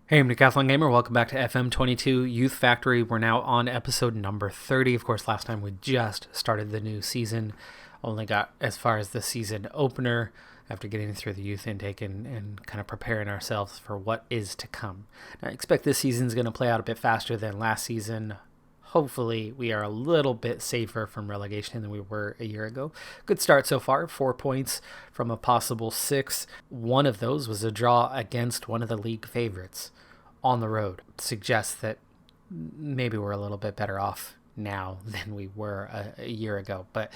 Hey, I'm Decathlon Gamer. Welcome back to FM22 Youth Factory. We're now on episode number 30. Of course, last time we just started the new season. Only got as far as the season opener after getting through the youth intake and kind of preparing ourselves for what is to come. Now, I expect this season's going to play out a bit faster than last season. Hopefully, we are a little bit safer from relegation than we were a year ago. Good start so far, 4 points from a possible 6. One of those was a draw against one of the league favorites on the road. Suggests that maybe we're a little bit better off now than we were a year ago. But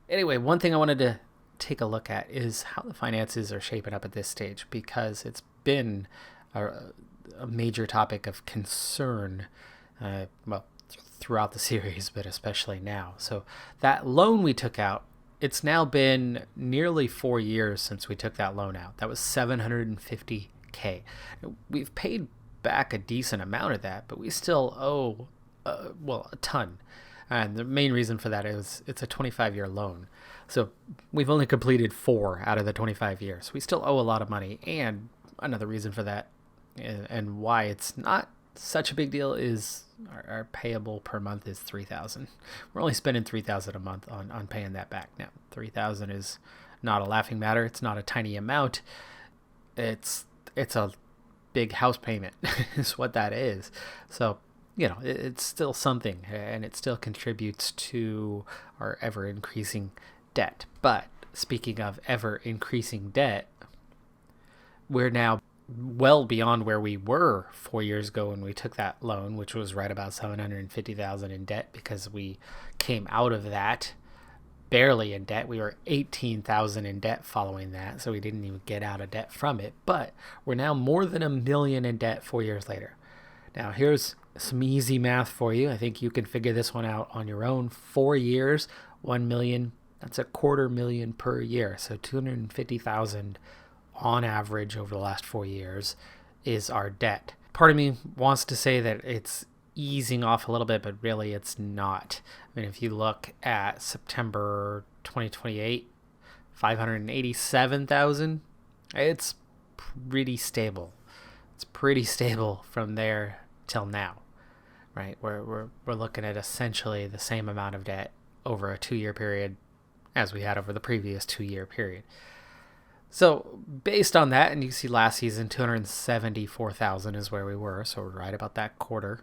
anyway, one thing I wanted to take a look at is how the finances are shaping up at this stage, because it's been a major topic of concern, throughout the series, but especially now. So that loan we took out, it's now been nearly 4 years since we took that loan out. That was $750K. We've paid back a decent amount of that, but we still owe, a ton. And the main reason for that is it's a 25-year loan. So we've only completed 4 out of the 25 years. We still owe a lot of money. And another reason for that and why it's not such a big deal is our payable per month is $3,000. We're only spending $3,000 a month on paying that back. Now, $3,000 is not a laughing matter. It's not a tiny amount. It's a big house payment is what that is. So, it's still something, and it still contributes to our ever-increasing debt. But speaking of ever-increasing debt, we're now well beyond where we were 4 years ago when we took that loan, which was right about $750,000 in debt, because we came out of that barely in debt. We were $18,000 in debt following that, so we didn't even get out of debt from it. But we're now more than $1 million in debt 4 years later. Now, here's some easy math for you. I think you can figure this one out on your own. 4 years, $1 million. That's $250,000 per year. So $250,000 on average over the last 4 years is our debt. Part of me wants to say that it's easing off a little bit, but really it's not. I mean, if you look at September 2028, 587,000, it's pretty stable. It's pretty stable from there till now, right? We're looking at essentially the same amount of debt over a 2-year period as we had over the previous 2-year period. So based on that, and you see last season, 274,000 is where we were. So we're right about that quarter.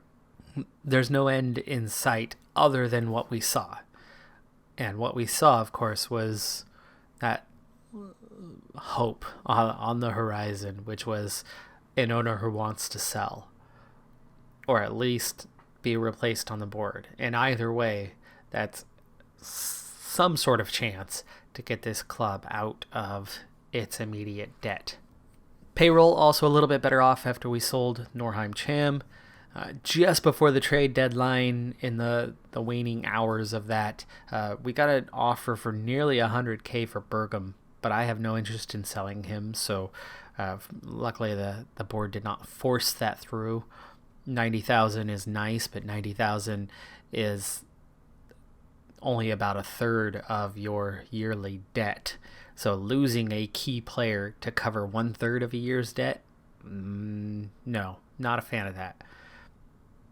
There's no end in sight other than what we saw. And what we saw, of course, was that hope on the horizon, which was an owner who wants to sell, or at least be replaced on the board. And either way, that's some sort of chance to get this club out of its immediate debt. Payroll also a little bit better off after we sold Norheim Cham. Just before the trade deadline, in the waning hours of that, we got an offer for nearly $100K for Bergam, but I have no interest in selling him, so luckily the board did not force that through. 90,000 is nice, but 90,000 is only about a third of your yearly debt. So losing a key player to cover 1/3 of a year's debt, no, not a fan of that.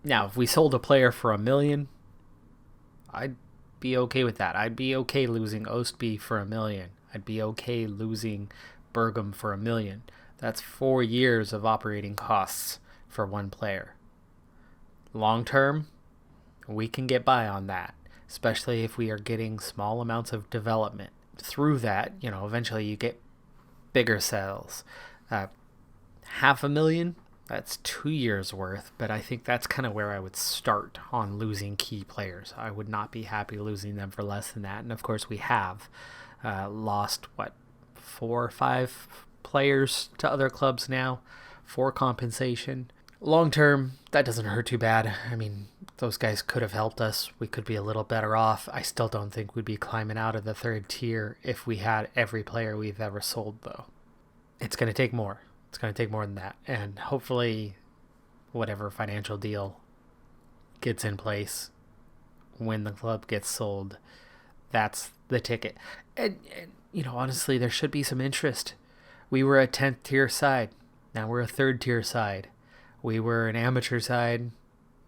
Now, if we sold a player for $1 million, I'd be okay with that. I'd be okay losing Ostby for $1 million. I'd be okay losing Bergam for $1 million. That's 4 years of operating costs for one player. Long term, we can get by on that, especially if we are getting small amounts of development. Through that, eventually you get bigger sales. $500,000, that's 2 years worth, but I think that's kind of where I would start on losing key players. I would not be happy losing them for less than that. And of course we have lost 4 or 5 players to other clubs now for compensation. Long term, that doesn't hurt too bad. I mean, those guys could have helped us. We could be a little better off. I still don't think we'd be climbing out of the 3rd tier if we had every player we've ever sold, though. It's going to take more. It's going to take more than that. And hopefully whatever financial deal gets in place when the club gets sold, that's the ticket. And honestly, there should be some interest. We were a 10th tier side. Now we're a 3rd tier side. We were an amateur side.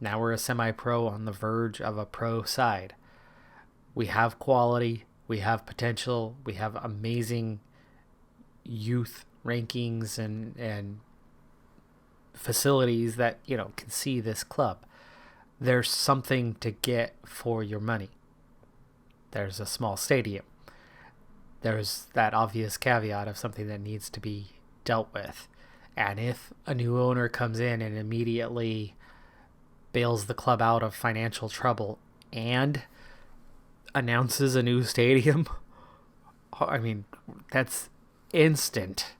Now we're a semi-pro on the verge of a pro side. We have quality. We have potential. We have amazing youth rankings and facilities that, can see this club. There's something to get for your money. There's a small stadium. There's that obvious caveat of something that needs to be dealt with. And if a new owner comes in and immediately bails the club out of financial trouble and announces a new stadium, I mean, that's instant.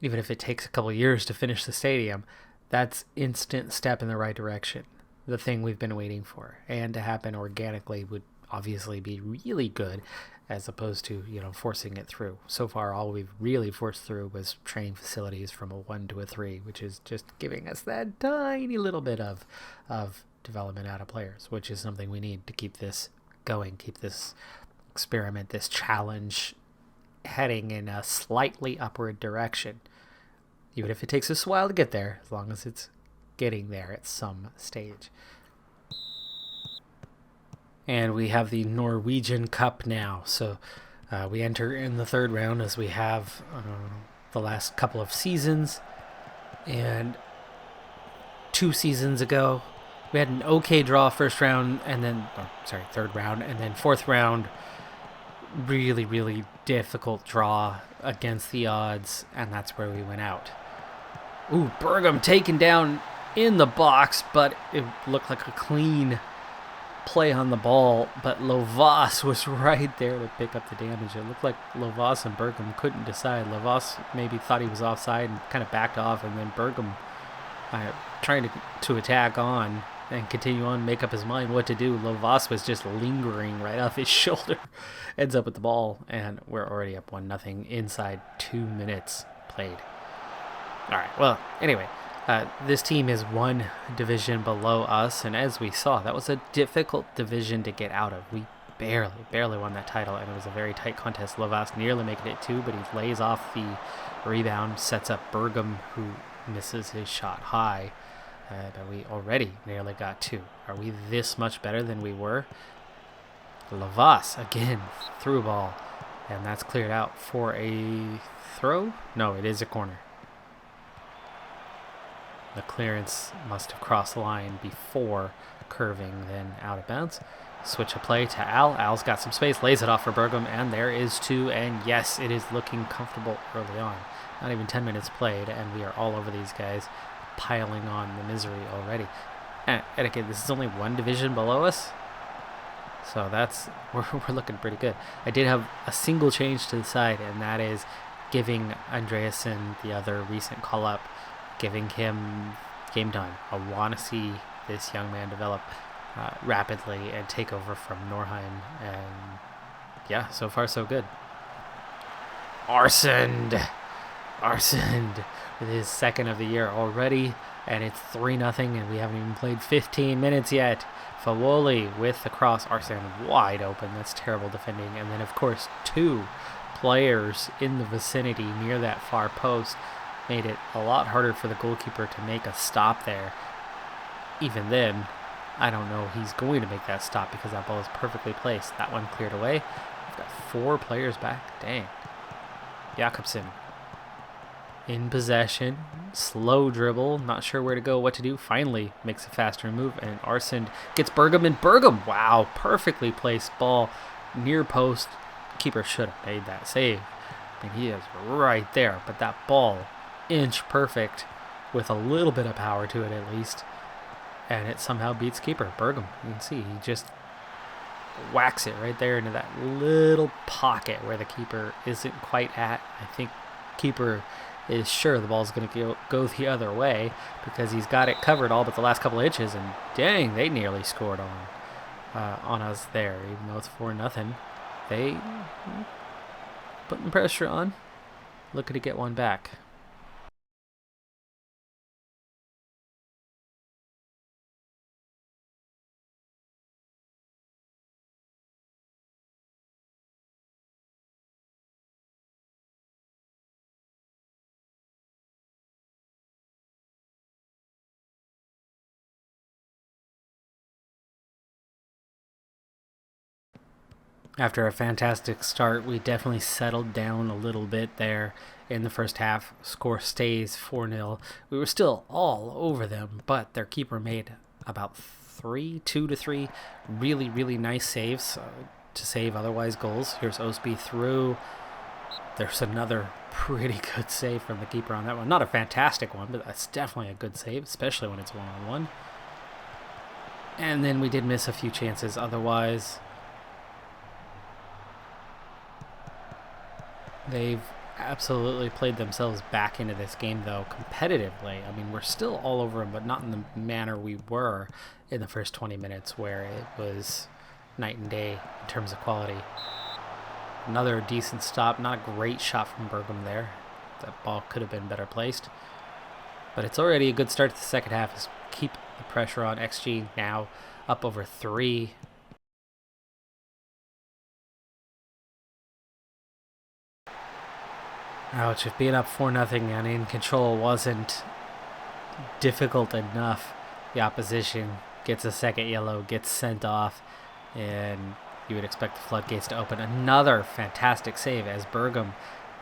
Even if it takes a couple years to finish the stadium, that's instant step in the right direction. The thing we've been waiting for. And to happen organically would obviously be really good, as opposed to, forcing it through. So far, all we've really forced through was training facilities from a 1 to a 3, which is just giving us that tiny little bit of development out of players, which is something we need to keep this going, keep this experiment, this challenge heading in a slightly upward direction. Even if it takes us a while to get there, as long as it's getting there at some stage. And we have the Norwegian Cup now. So we enter in the third round as we have the last couple of seasons. And 2 seasons ago, we had an okay draw first round, and then, third round, and then fourth round, really, really difficult draw against the odds, and that's where we went out. Ooh, Bergam taken down in the box, but it looked like a clean play on the ball, but Lovas was right there to pick up the damage. It looked like Lovas and Bergam couldn't decide. Lovas maybe thought he was offside and kind of backed off, and then Bergam trying to attack on and continue on, make up his mind what to do. Lovas was just lingering right off his shoulder, ends up with the ball, and we're already up 1-0 inside 2 minutes played. All right, well, anyway, this team is 1 division below us, and as we saw, that was a difficult division to get out of. We barely won that title, and it was a very tight contest. Lovas nearly making it 2, but he lays off the rebound, sets up Bergam, who misses his shot high, but we already nearly got 2. Are we this much better than we were? Lovas, again, through ball, and that's cleared out for a throw? No, it is a corner. The clearance must have crossed the line before curving, then out of bounds. Switch of play to Al. Al's got some space, lays it off for Bergam, and there is 2. And yes, it is looking comfortable early on. Not even 10 minutes played, and we are all over these guys, piling on the misery already. And again, this is only 1 division below us, so we're looking pretty good. I did have a single change to the side, and that is giving Andreasen the other recent call-up, giving him game time. I want to see this young man develop rapidly and take over from Norheim. And yeah, so far so good. Arsend with his second of the year already, and it's 3-0, and we haven't even played 15 minutes yet. Fawoli with the cross, Arsend wide open. That's terrible defending. And then, of course, 2 players in the vicinity near that far post made it a lot harder for the goalkeeper to make a stop there. Even then, I don't know he's going to make that stop because that ball is perfectly placed. That one cleared away. We've got 4 players back. Dang. Jakobsen in possession. Slow dribble. Not sure where to go, what to do. Finally makes a faster move, and Arsend gets Bergam, and Bergam, wow, perfectly placed ball near post. Keeper should have made that save. And he is right there, but that ball, inch perfect, with a little bit of power to it at least, and it somehow beats keeper Bergam. You can see he just whacks it right there into that little pocket where the keeper isn't quite at. I think keeper is sure the ball's going to go the other way because he's got it covered all but the last couple of inches, and dang, they nearly scored on us there. Even though it's 4-0, they putting pressure on, looking to get one back. After a fantastic start, we definitely settled down a little bit there in the first half. Score stays 4-0. We were still all over them, but their keeper made about 2 to 3 really, really nice saves to save otherwise goals. Here's Osby through. There's another pretty good save from the keeper on that one. Not a fantastic one, but that's definitely a good save, especially when it's one-on-one. And then we did miss a few chances otherwise. They've absolutely played themselves back into this game, though, competitively. I mean, we're still all over them, but not in the manner we were in the first 20 minutes, where it was night and day in terms of quality. Another decent stop. Not a great shot from Bergam there. That ball could have been better placed. But it's already a good start to the second half. Is keep the pressure on. XG now up over 3. Ouch, if being up 4-0 and in control wasn't difficult enough, the opposition gets a second yellow, gets sent off, and you would expect the floodgates to open. Another fantastic save as Bergam,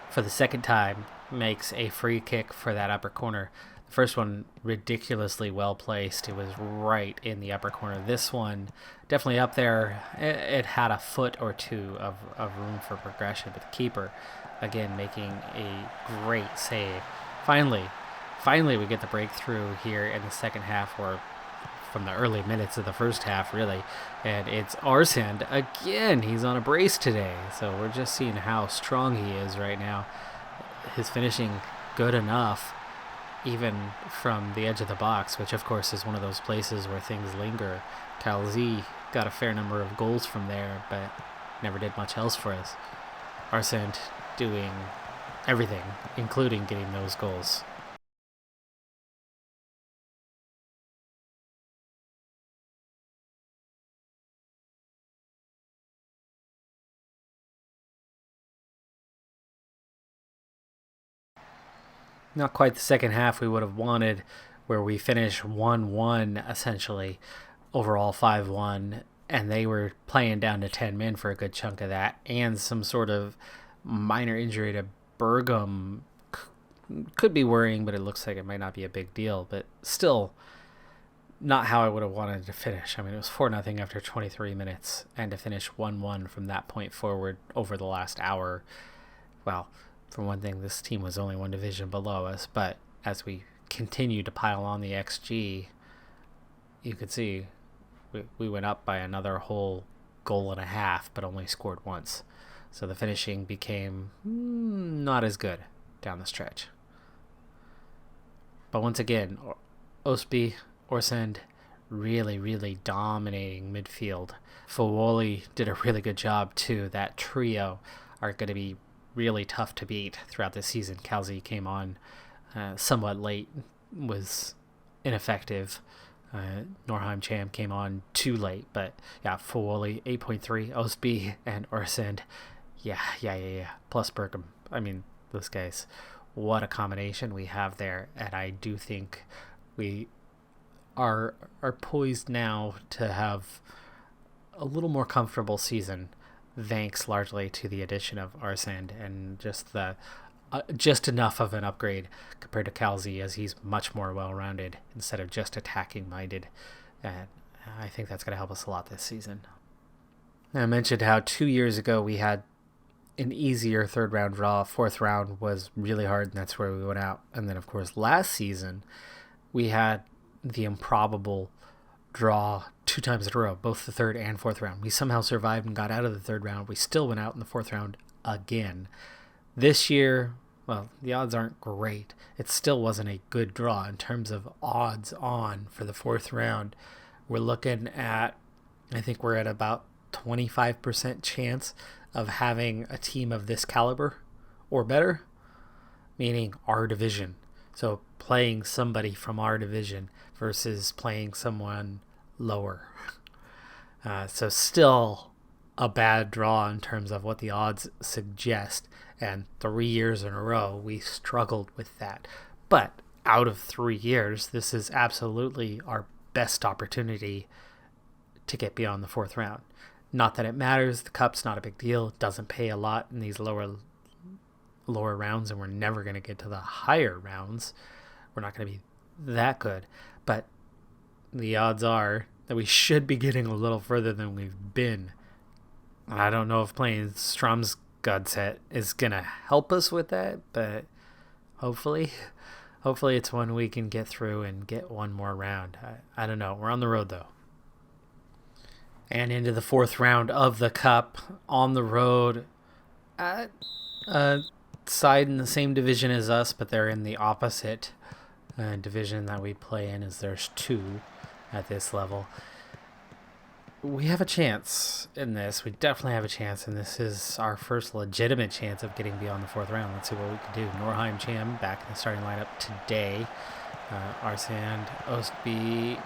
for the second time, makes a free kick for that upper corner. The first one, ridiculously well placed. It was right in the upper corner. This one, definitely up there. It had a foot or two of room for progression, but the keeper, again, making a great save. Finally, we get the breakthrough here in the second half, or from the early minutes of the first half, really. And it's Arsand again. He's on a brace today, so we're just seeing how strong he is right now. His finishing good enough, even from the edge of the box, which of course is one of those places where things linger. Calzi got a fair number of goals from there, but never did much else for us. Arsand doing everything, including getting those goals. Not quite the second half we would have wanted, where we finish 1-1 essentially, overall 5-1, and they were playing down to 10 men for a good chunk of that, and some sort of minor injury to Bergam could be worrying, but it looks like it might not be a big deal. But still, not how I would have wanted to finish. I mean, it was 4-0 after 23 minutes, and to finish 1-1 from that point forward over the last hour. Well, for one thing, this team was only one division below us, but as we continue to pile on the XG, you could see we went up by another whole goal and a half, but only scored once. So the finishing became not as good down the stretch. But once again, Osby, Arsand, really, really dominating midfield. Fawoli did a really good job too. That trio are going to be really tough to beat throughout the season. Calzi came on somewhat late, was ineffective. Norheim Cham came on too late, but yeah, Fawoli 8.3, Osby and Arsand, yeah. Plus Bergam. I mean, those guys, what a combination we have there, and I do think we are poised now to have a little more comfortable season, thanks largely to the addition of Arsand and just the just enough of an upgrade compared to Calzi, as he's much more well-rounded instead of just attacking-minded. And I think that's going to help us a lot this season. I mentioned how 2 years ago we had an easier third-round draw. Fourth round was really hard, and that's where we went out. And then, of course, last season we had the improbable draw 2 times in a row, both the third and fourth round. We somehow survived and got out of the third round. We still went out in the fourth round again. This year, well, the odds aren't great. It still wasn't a good draw in terms of odds on for the fourth round. We're looking at, I think we're at about 25% chance of having a team of this caliber or better, meaning our division. So playing somebody from our division versus playing someone lower. So still a bad draw in terms of what the odds suggest. And 3 years in a row, we struggled with that. But out of 3 years, this is absolutely our best opportunity to get beyond the fourth round. Not that it matters. The cup's not a big deal. It doesn't pay a lot in these lower rounds, and we're never going to get to the higher rounds. We're not going to be that good. But the odds are that we should be getting a little further than we've been. I don't know if playing Strom's Godset is going to help us with that, but hopefully it's one we can get through and get one more round. I don't know. We're on the road, though. And into the fourth round of the Cup on the road at a side in the same division as us, but they're in the opposite division that we play in, as there's two at this level. We have a chance in this. We definitely have a chance, and this is our first legitimate chance of getting beyond the fourth round. Let's see what we can do. Norheim Cham back in the starting lineup today. Arsand, Ostby,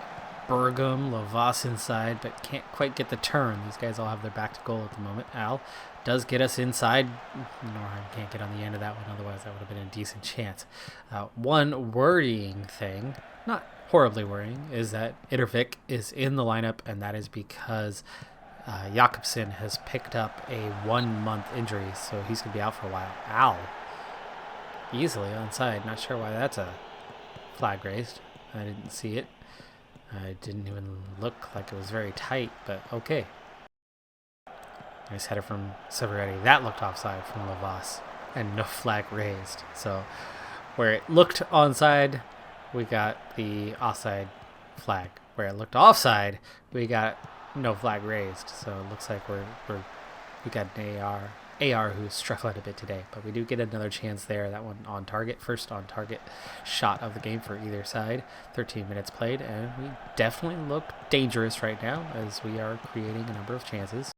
Bergum, Lavas inside, but can't quite get the turn. These guys all have their back to goal at the moment. Al does get us inside. Norheim can't get on the end of that one, otherwise that would have been a decent chance. One worrying thing, not horribly worrying, is that Ittervik is in the lineup, and that is because Jakobsen has picked up a 1-month injury, so he's going to be out for a while. Al, easily onside. Not sure why that's a flag raised. I didn't see it. It didn't even look like it was very tight, but okay. Nice header from Severetti. That looked offside from Lavas, and no flag raised. So where it looked onside, we got the offside flag. Where it looked offside, we got no flag raised. So it looks like we got an AR who's struggling a bit today, but we do get another chance there. That one on target, first on target shot of the game for either side. 13 minutes played, and we definitely look dangerous right now as we are creating a number of chances.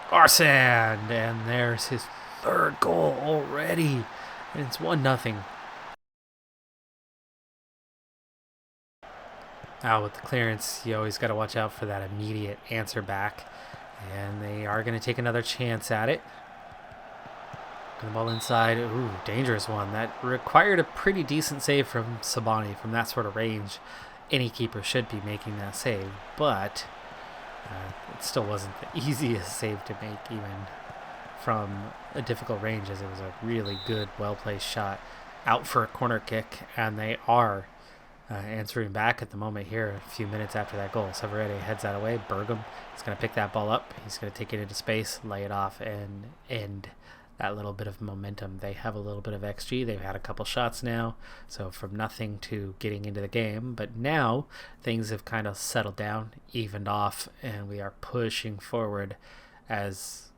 Arsand, and there's his third goal already, and it's 1-0. Now with the clearance, you always got to watch out for that immediate answer back. And they are going to take another chance at it. The ball inside. Ooh, dangerous one. That required a pretty decent save from Sabani. From that sort of range, any keeper should be making that save. But it still wasn't the easiest save to make, even from a difficult range, as it was a really good, well-placed shot out for a corner kick. And they are answering back at the moment here, a few minutes after that goal. Severetti heads that away. Bergum is going to pick that ball up. He's going to take it into space, lay it off, and end that little bit of momentum. They have a little bit of XG. They've had a couple shots now, so from nothing to getting into the game. But now things have kind of settled down, evened off, and we are pushing forward as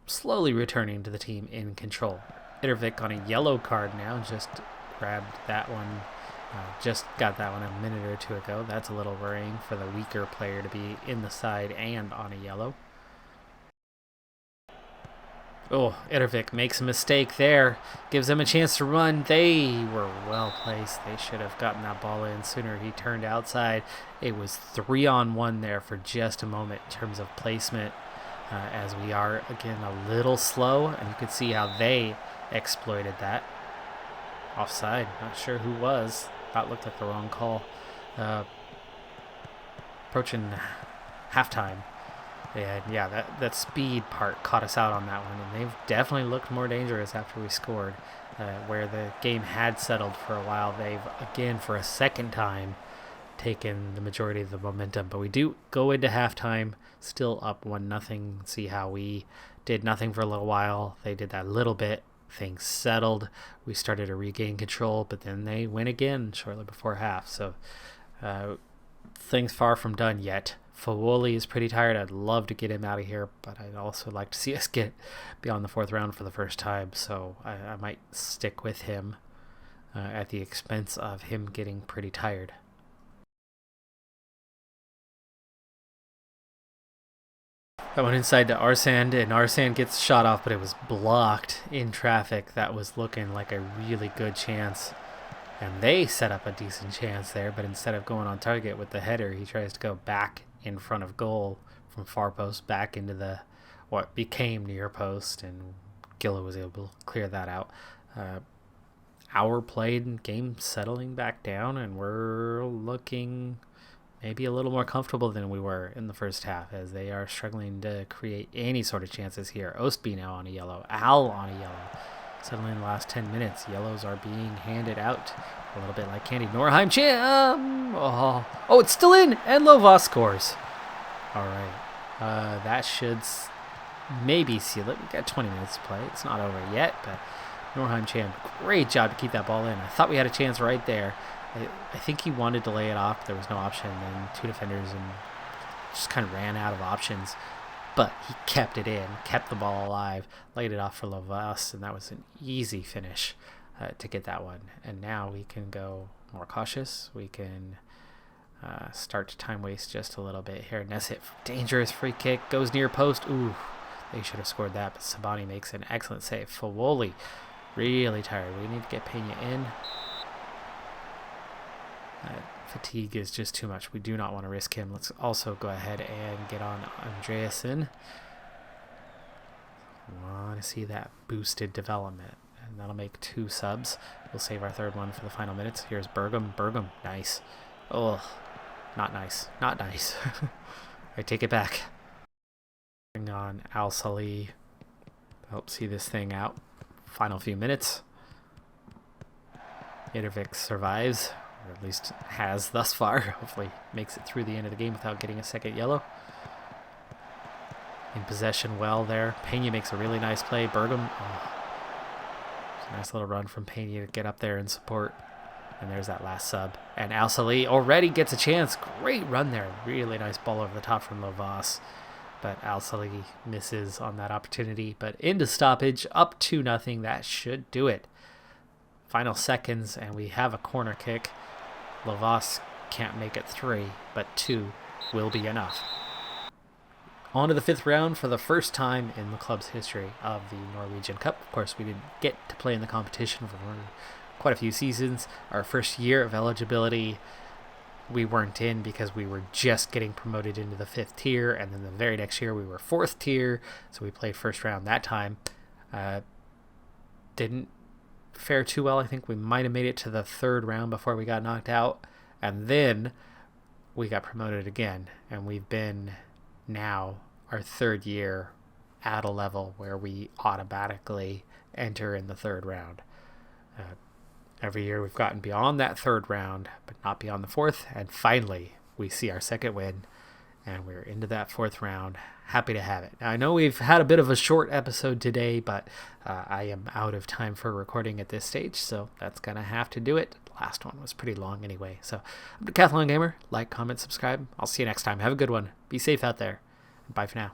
slowly returning to the team in control. Ittervik on a yellow card now, just grabbed that one. Just got that one a minute or two ago. That's a little worrying for the weaker player to be in the side and on a yellow. Oh, Ittervik makes a mistake there. Gives them a chance to run. They were well placed. They should have gotten that ball in sooner. He turned outside. It was 3-on-1 there for just a moment in terms of placement, as we are, again, a little slow. And you could see how they exploited that. Offside. Not sure who was. That looked like the wrong call. Approaching halftime. And yeah, that speed part caught us out on that one. And they've definitely looked more dangerous after we scored. Where the game had settled for a while, they've, again, for a second time, taken the majority of the momentum. But we do go into halftime, still up 1-0. See how we did nothing for a little while. They did that little bit. Things settled. We started to regain control, but then they win again shortly before half. So things far from done yet. Fawoli is pretty tired. I'd love to get him out of here, but I'd also like to see us get beyond the fourth round for the first time. So I might stick with him at the expense of him getting pretty tired. That went inside to Arsand, and Arsand gets shot off, but it was blocked in traffic. That was looking like a really good chance. And they set up a decent chance there, but instead of going on target with the header, he tries to go back in front of goal from far post back into the what became near post, and Gilla was able to clear that out. Hour played, game settling back down, and we're looking maybe a little more comfortable than we were in the first half, as they are struggling to create any sort of chances here. Ostby now on a yellow, Al on a yellow. Suddenly in the last 10 minutes, yellows are being handed out a little bit like candy. Norheim Cham! Oh, it's still in, and Lovas scores. All right, that should maybe seal it. We've got 20 minutes to play. It's not over yet, but Norheim Cham, great job to keep that ball in. I thought we had a chance right there. I think he wanted to lay it off. There was no option, and two defenders, and just kind of ran out of options. But he kept it in, kept the ball alive, laid it off for Lovas, and that was an easy finish to get that one. And now we can go more cautious. We can start to time waste just a little bit here. Nesset, dangerous free kick, goes near post. Ooh, they should have scored that, but Sabani makes an excellent save. Fawoli, really tired. We need to get Pena in. Fatigue is just too much. We do not want to risk him. Let's also go ahead and get on Andreasen. Want to see that boosted development, and that'll make 2 subs. We'll save our third one for the final minutes. Here's Bergam, nice. Oh, not nice, I take it back. Bring on Al Salih. Help see this thing out. Final few minutes. Itervik survives, or at least has thus far. Hopefully makes it through the end of the game without getting a second yellow. In possession well there. Pena makes a really nice play. Bergam. Oh. It's a nice little run from Pena to get up there and support. And there's that last sub. And Al Salih already gets a chance. Great run there. Really nice ball over the top from Lovas. But Al Salih misses on that opportunity. But into stoppage, up 2-0. That should do it. Final seconds, and we have a corner kick. Lovas can't make it 3, but 2 will be enough. On to the 5th round for the first time in the club's history of the Norwegian Cup. Of course, we didn't get to play in the competition for quite a few seasons. Our first year of eligibility, we weren't in because we were just getting promoted into the 5th tier, and then the very next year we were 4th tier, so we played first round that time. Didn't fare too well. I think we might have made it to the 3rd round before we got knocked out, and then we got promoted again, and we've been now our 3rd year at a level where we automatically enter in the 3rd round. Every year we've gotten beyond that 3rd round, but not beyond the 4th, and finally we see our 2nd win, and we're into that 4th round. Happy to have it. Now, I know we've had a bit of a short episode today, but I am out of time for recording at this stage, so that's going to have to do it. The last one was pretty long anyway. So I'm Decathlon Gamer. Like, comment, subscribe. I'll see you next time. Have a good one. Be safe out there. And bye for now.